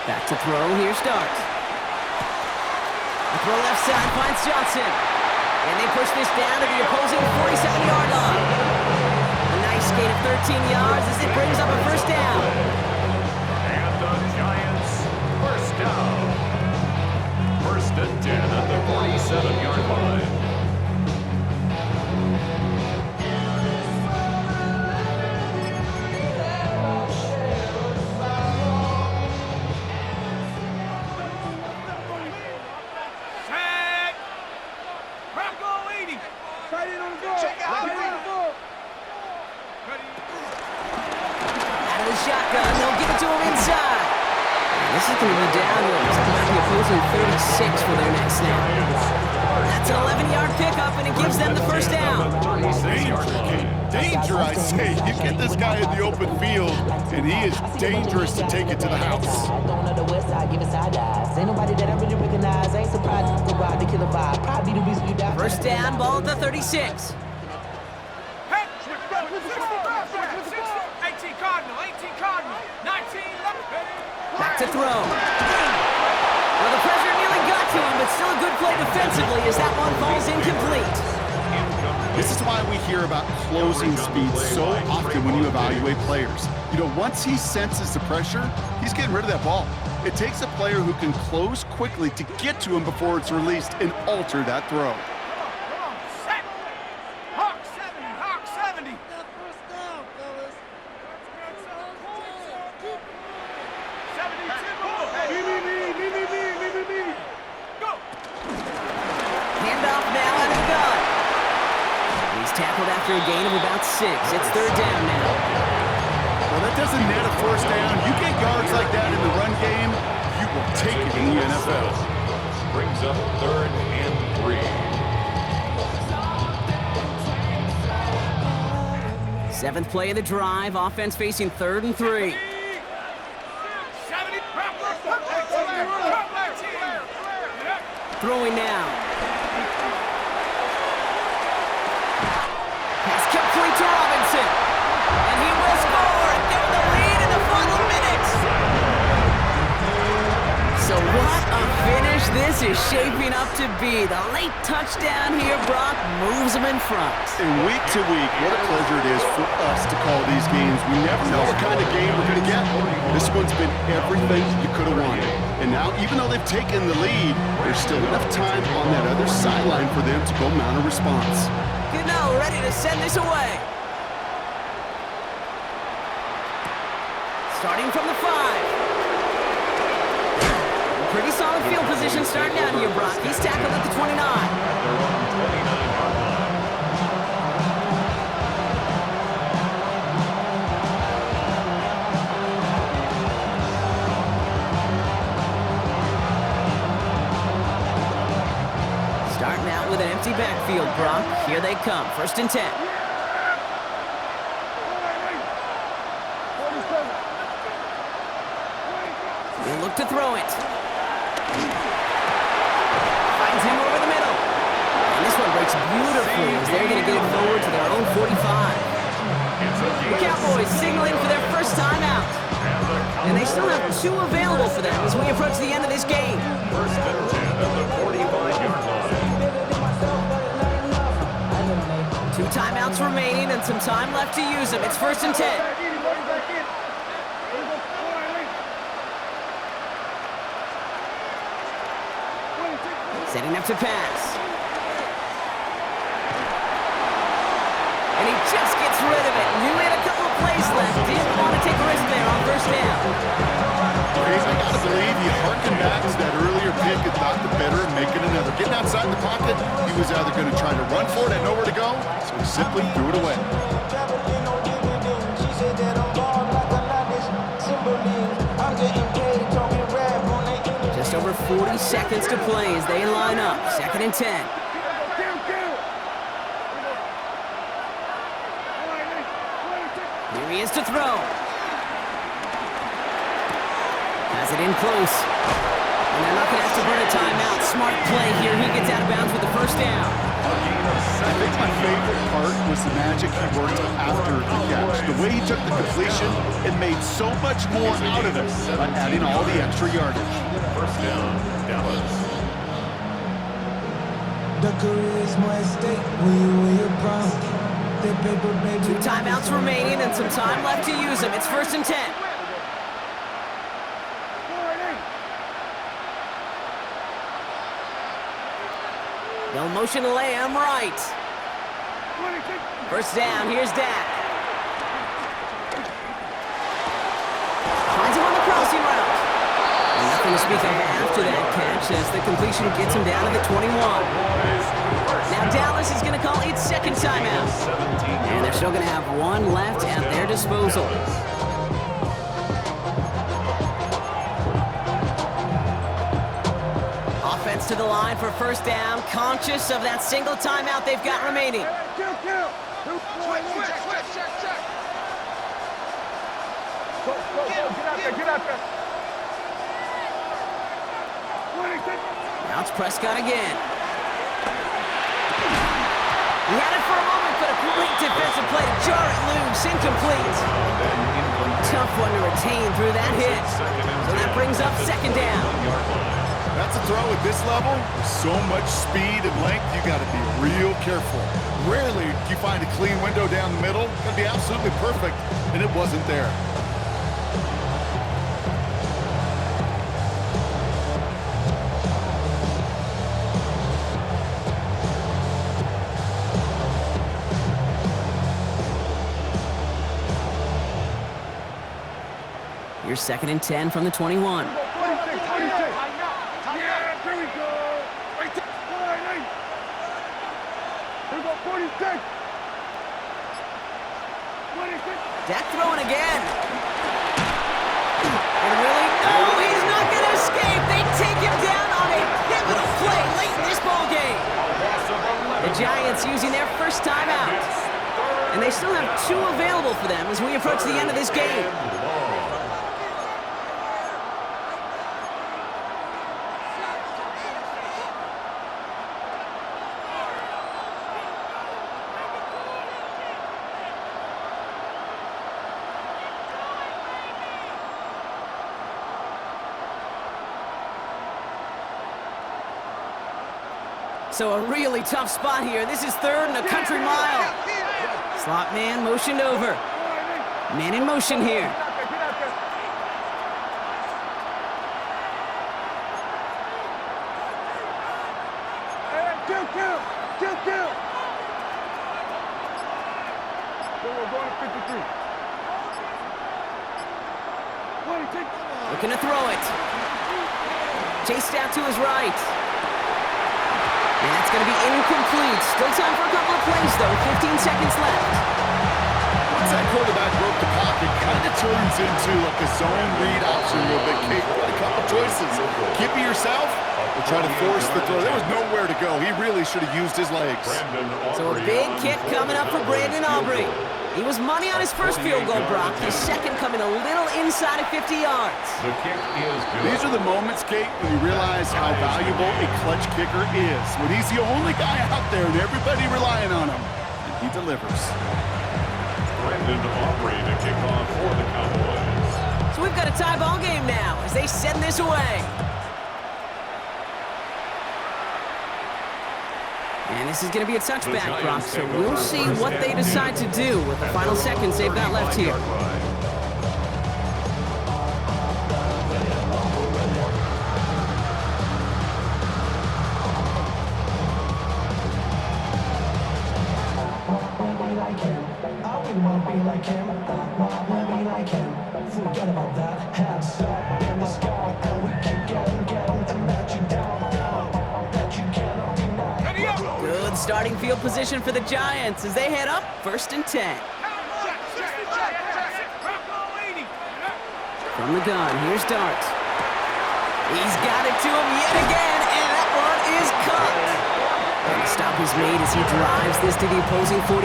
Speaker 1: Back to throw, here's Dart. The throw left side finds Johnson. And they push this down to the opposing 47-yard line. Gain of 13 yards as it brings up a first down.
Speaker 4: And the Giants first down. First and 10 at the 47-yard line.
Speaker 3: Set. Bronco 80. Right in on the ball. Check out. Right on the ball.
Speaker 1: Out of the shotgun, they'll give it to him inside. This is going to be down to the opposing 36 for their next snap. That's an 11-yard pickup, and it gives them the first down.
Speaker 2: Danger, I say. You get this guy in the open field, and he is dangerous to take it to the house.
Speaker 1: First down, ball at the 36.
Speaker 3: 18 Cardinal, 18 Cardinal, 19
Speaker 1: Back to throw. Well, the pressure nearly got to him, but still a good play defensively as that one falls incomplete.
Speaker 2: This is why we hear about closing speed so often when you evaluate players. You know, once he senses the pressure, he's getting rid of that ball. It takes a player who can close quickly to get to him before it's released and alter that throw.
Speaker 3: Come on, set. Hawk 70, Hawk 70.
Speaker 1: Handoff now out of the gun. He's tackled after a gain of about 6. It's third down now.
Speaker 2: Well, that doesn't net a first down. You get yards like that in the run game, you will take it in the NFL.
Speaker 4: Brings up third and 3.
Speaker 1: Seventh play of the drive. Offense facing third and 3.
Speaker 3: 70.
Speaker 1: Throwing now. Pass complete to Robinson. And he will score and give the lead in the final minutes. So what a finish this is shaping up to be. The late touchdown here, Brock, moves them in front.
Speaker 2: And week to week, what a pleasure it is for us to call these games. We never know what kind of game we're going to get. This one's been everything you could have wanted. And now, even though they've taken the lead, there's still enough time on that other sideline for them to go mount a response.
Speaker 1: Good night. ready to send this away. Starting from the 5. Pretty solid field position starting out here, Brock. He's tackled at the 29.
Speaker 4: At their own 29-yard line.
Speaker 1: Starting out with an empty backfield, Brock. Here they come. 1st and 10. He'll look to throw it. Finds him over the middle. And this one breaks beautifully as they're going to get it forward to their own 45. The Cowboys signaling for their first timeout. And they still have 2 available for them as we approach the end of this game.
Speaker 4: 1st and 10 at the 45-yard line.
Speaker 1: 2 timeouts remaining and some time left to use them. It's 1st and 10. Setting up to pass. And he just gets rid of it. Knew he had a couple of plays left. Didn't want to take a risk there on 1st down.
Speaker 2: Crazy, I gotta believe he harkened back to that earlier pick and thought the better of making another. Getting outside the pocket, he was either going to try to run for it, had nowhere to go, so he simply threw it away.
Speaker 1: Just over 40 seconds to play as they line up. 2nd and 10. Here he is to throw. Has it in close. And they're not going to have to burn a timeout. Smart play here. He gets out of bounds with the 1st down.
Speaker 2: I think my favorite part was the magic he worked after the catch. The way he took the completion, it made so much more out of it by adding all the extra yardage.
Speaker 4: 1st down, Dallas.
Speaker 1: Two timeouts remaining and some time left to use them. It's 1st and 10. They'll motion to lay him right. 1st down, here's Dak. Finds him on the crossing route. And nothing to speak of after that catch as the completion gets him down to the 21. Now Dallas is going to call its 2nd timeout. And they're still going to have 1 left at their disposal. Offense to the line for 1st down, conscious of that single timeout they've got remaining. Now it's Prescott again. He had it for a moment, but a great defensive play to jar it loose. Incomplete. Tough one to retain through that hit. So that brings up 2nd down.
Speaker 2: That's a throw at this level. With so much speed and length, you got to be real careful. Rarely do you find a clean window down the middle. It's going to be absolutely perfect, and it wasn't there.
Speaker 1: Here's 2nd and 10 from the 21. Dak throwing again. And really, no, he's not going to escape. They take him down on a pivotal play late in this ball game. The Giants using their 1st timeout. And they still have 2 available for them as we approach the end of this game. So a really tough spot here. This is 3rd and a country mile. Slot man motioned over. Man in motion here.
Speaker 3: going to 53.
Speaker 1: Looking to throw it. Chased out to his right. And that's going to be incomplete. Still time for a couple of plays, though. 15 seconds left.
Speaker 2: Once that quarterback broke the pocket, kind of turns into like a zone read option a little bit. Kate, a couple choices. Keep it yourself or try to force the throw. There was nowhere to go. He really should have used his legs.
Speaker 1: So a big kick coming up for Brandon Aubrey. He was money on his first field goal, Brock. His second coming a little inside of 50 yards.
Speaker 4: The kick is good.
Speaker 2: These are the moments, Kate, when you realize how valuable a clutch kicker is. When he's the only guy out there and everybody relying on him. And he delivers.
Speaker 4: Brandon Aubrey to kick off for the Cowboys.
Speaker 1: So we've got a tie ball game now as they send this away. And this is going to be a touchback, Brock, so we'll see what they decide to do with the final seconds they've got left here.
Speaker 5: Forget about that. Hands up in the sky, and we keep getting, let you down. That you cannot deny.
Speaker 1: Good starting field position for the Giants as they head up 1st and 10. From the gun, here's Dart. He's got it to him yet again, and that one is caught. And the stop is made as he drives this to the opposing 43.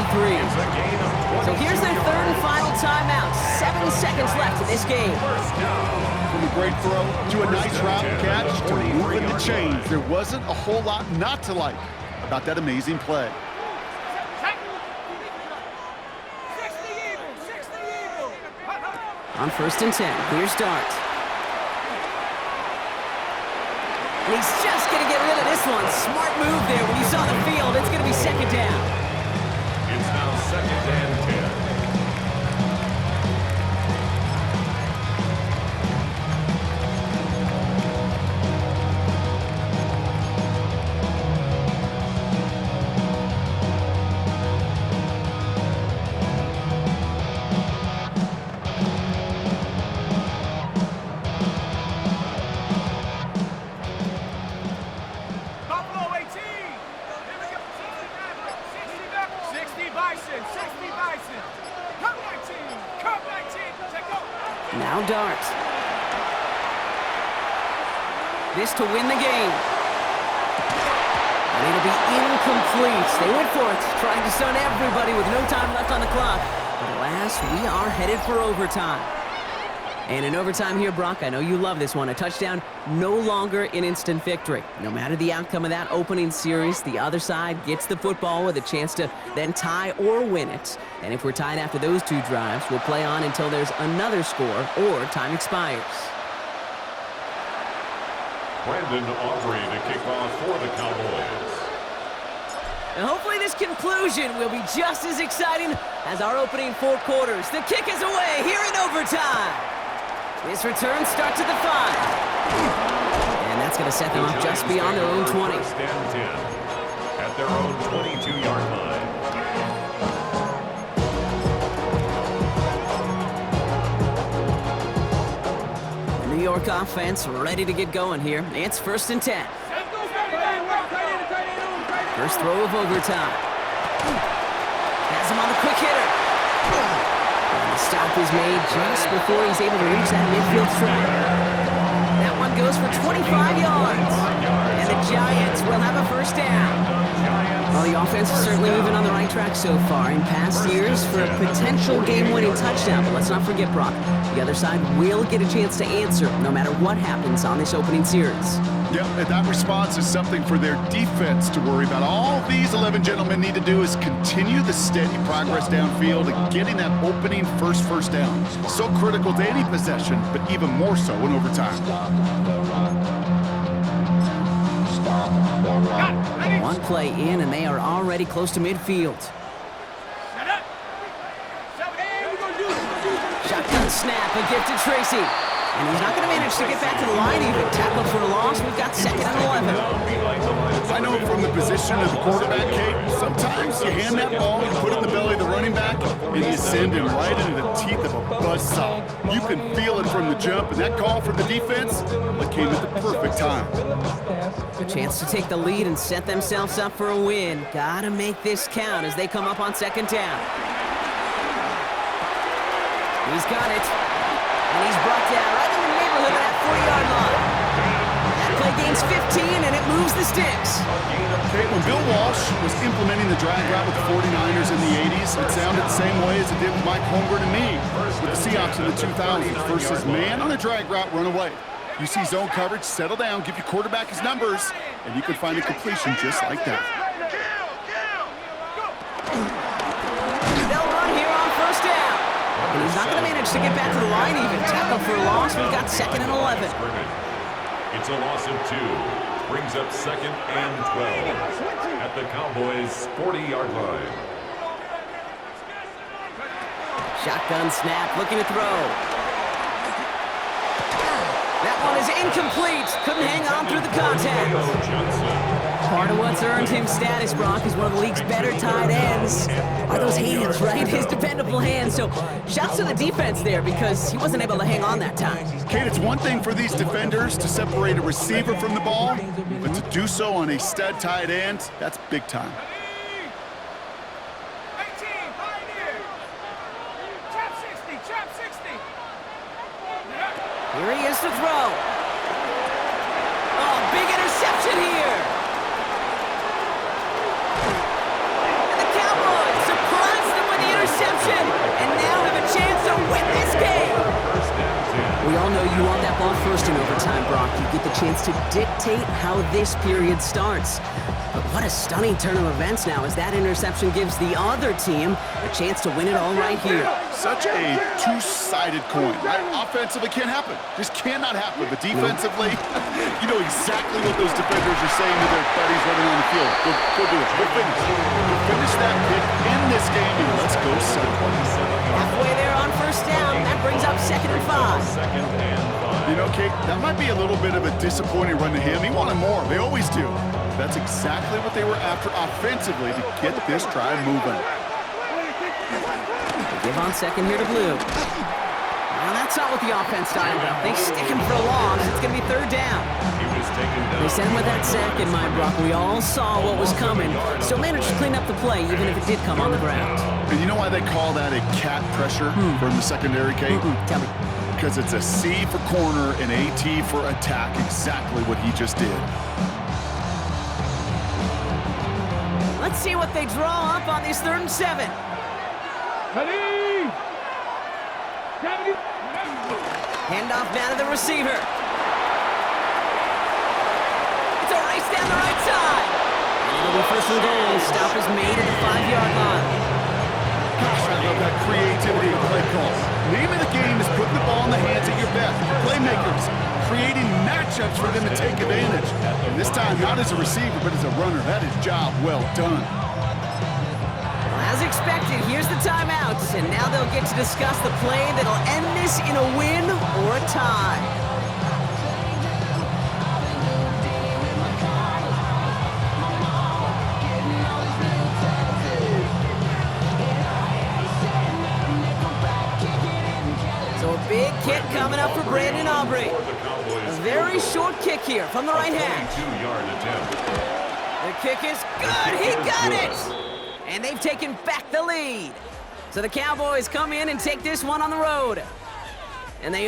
Speaker 1: So here's their third and final timeout. 7 seconds left in this game.
Speaker 2: From a great throw to a nice route and catch to moving the chains. There wasn't a whole lot not to like about that amazing play.
Speaker 1: On 1st and 10, here's Dart. And he's just going to get rid of this one. Smart move there when you saw the field. It's going to be 2nd down.
Speaker 4: It's now 2nd and 10.
Speaker 1: Now Dart. This to win the game. And it'll be incomplete. They went for it, trying to stun everybody with no time left on the clock. But alas, we are headed for overtime. And in overtime here, Brock, I know you love this one. A touchdown, no longer an instant victory. No matter the outcome of that opening series, the other side gets the football with a chance to then tie or win it. And if we're tied after those 2 drives, we'll play on until there's another score or time expires.
Speaker 4: Brandon Aubrey to kick off for the Cowboys.
Speaker 1: And hopefully this conclusion will be just as exciting as our opening 4 quarters. The kick is away here in overtime. This return starts at the 5. And that's going to set them up just beyond their own 20.
Speaker 4: 1st and 10 at their own 22-yard line.
Speaker 1: The New York offense ready to get going here. It's 1st and 10. First throw of overtime. Has him on the quick hitter. And the stop is made just before he's able to reach that midfield strike. That one goes for 25 yards. And the Giants will have a 1st down. Well, the offense is certainly moving on the right track so far in past years for a potential game-winning touchdown. But let's not forget, Brock, the other side will get a chance to answer no matter what happens on this opening series.
Speaker 2: Yep, and that response is something for their defense to worry about. All these 11 gentlemen need to do is continue the steady progress downfield and getting that opening first down. So critical to any possession, but even more so in overtime.
Speaker 1: One play in, and they are already close to midfield. Shotgun snap, a gift to Tracy. And he's not going to manage to get back to the line even. Tackle for a loss. We've got 2nd and 11.
Speaker 2: I know from the position of the quarterback, Kate, sometimes you hand that ball, you put it in the belly of the running back, and you send him right into the teeth of a buzzsaw. You can feel it from the jump, and that call from the defense, it came at the perfect time.
Speaker 1: A chance to take the lead and set themselves up for a win. Gotta make this count as they come up on second down. He's got it. And he's brought down right in the neighborhood of that 40-yard line. That play gains 15, and it moves the sticks.
Speaker 2: Okay, when Bill Walsh was implementing the drag route with the 49ers in the 80s, it sounded the same way as it did with Mike Holmgren and me with the Seahawks in the 2000s versus man on a drag route, run away. You see zone coverage, settle down, give your quarterback his numbers, and you can find a completion just like that.
Speaker 1: They'll run here on first down. And he's not going to manage to get back to the line even. Tackle for a loss. We've got 2nd and 11.
Speaker 4: It's a loss of 2. Brings up 2nd and 12 at the Cowboys' 40-yard line.
Speaker 1: Shotgun snap, looking to throw. That one is incomplete. Couldn't hang on through the contact. Part of what's earned him status, Brock, is one of the league's better tight ends. Are those hands, right? His dependable hands. So shouts to the defense there because he wasn't able to hang on that time.
Speaker 2: Kate, it's one thing for these defenders to separate a receiver from the ball, but to do so on a stud tight end, that's big time.
Speaker 1: Here he is to throw. Oh, big interception here. And the Cowboys surprise them with the interception and now have a chance to win this game. We all know you want that ball first in overtime, Brock. You get the chance to dictate how this period starts. But what a stunning turn of events now as that interception gives the other team a chance to win it all right here.
Speaker 2: Such a two-sided coin, right? Offensively can't happen. Just cannot happen. But defensively, you know exactly what those defenders are saying to their buddies running on the field. Go do it. Go finish. Go finish that pick in this game, and let's go 7.
Speaker 1: Halfway there on first down. That brings up 2nd and 5.
Speaker 2: You know, Kate, that might be a little bit of a disappointing run to him. He wanted more. They always do. That's exactly what they were after offensively to get this drive moving.
Speaker 1: They give on 2nd here to Blue. Now that's not what the offense dialed up. They stick him for a loss. It's going to be 3rd down. They sent him with that sack in mind, Brock. We all saw what was coming. Still managed to clean up the play, even if it did come on the ground.
Speaker 2: And you know why they call that a cat pressure from the secondary, Kate?
Speaker 1: Tell me.
Speaker 2: Because it's a C for corner and a T for attack. Exactly what he just did.
Speaker 1: Let's see what they draw up on this 3rd and 7. Handoff down to the receiver. It's a race down the right side. It'll be 1st and goal. Stop is made at the 5-yard line.
Speaker 2: Gosh, I love that creativity of play calls. Name of the game is putting the ball in the hands of your best playmakers, creating matchups for them to take advantage. And this time, not as a receiver, but as a runner. That is job well done.
Speaker 1: As expected, here's the timeout, and now they'll get to discuss the play that'll end this in a win or a tie. So a big kick coming up for Brandon Aubrey. A very short kick here from the right hand.
Speaker 4: 22-yard attempt.
Speaker 1: The kick is good. He got it. And they've taken back the lead. So the Cowboys come in and take this one on the road.